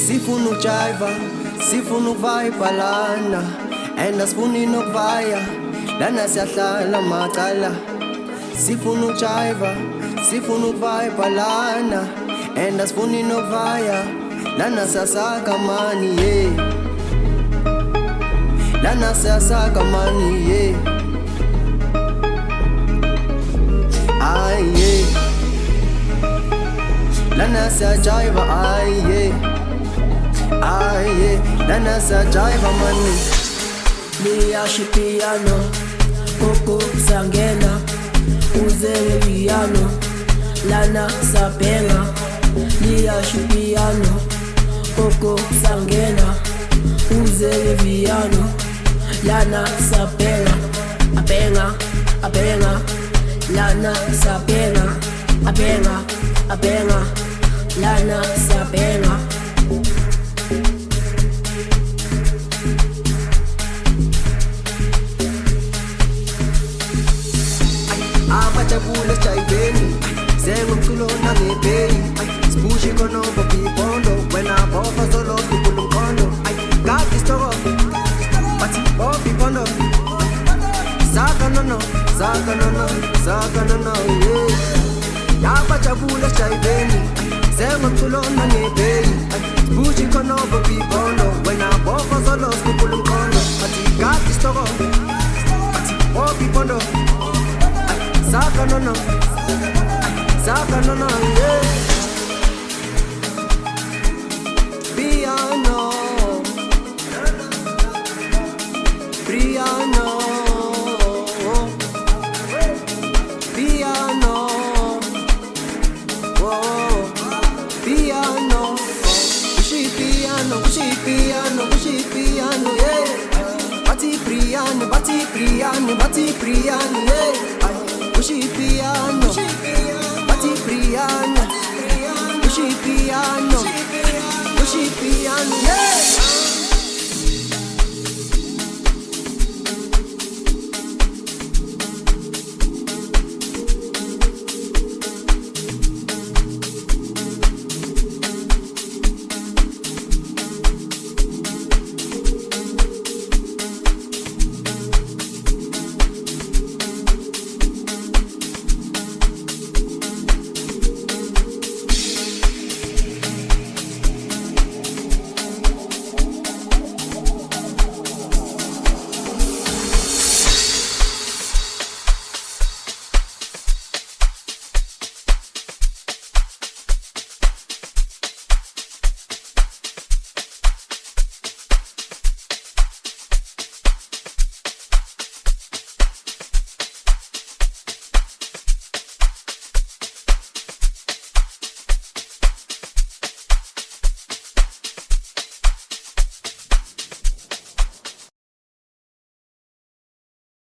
Sifuna ujiva, sifuna ukuvibe lana, and asifuni nokuvaya, lana siyahlala macala. Sifuna ujiva, sifuna ukuvibe lana, and asifuni nokuvaya, lana siyasaka money, yeah. Lana siyasaka money, yeah. Aye, yeah. Lana siyajiva, aye, yeah. Aye, lana siyajiva money. Liyasha piano, koko sangena, uze piano, lana sapenga. Liyasha piano, koko sangena, uze piano, lana sapenga. Apenga, apenga, lana sapenga. Apenga, apenga, lana sapenga. Abajabula chayveni, zengo mkulo na ngebei. Spushi kono bobi bondo, wena bofa solo kukulu mkondo. Kaki storo, pati bobi bondo. Saka no, saka no, yeah. Abajabula chayveni, zengo mkulo na ngebei. Spushi kono bobi bondo, wena bofa solo kukulu mkondo. Kaki storo, pati bobi bondo. Saka no, yeah. Piano, piano, piano, oh, piano. Pushi piano, yeah. Bati piano, yeah.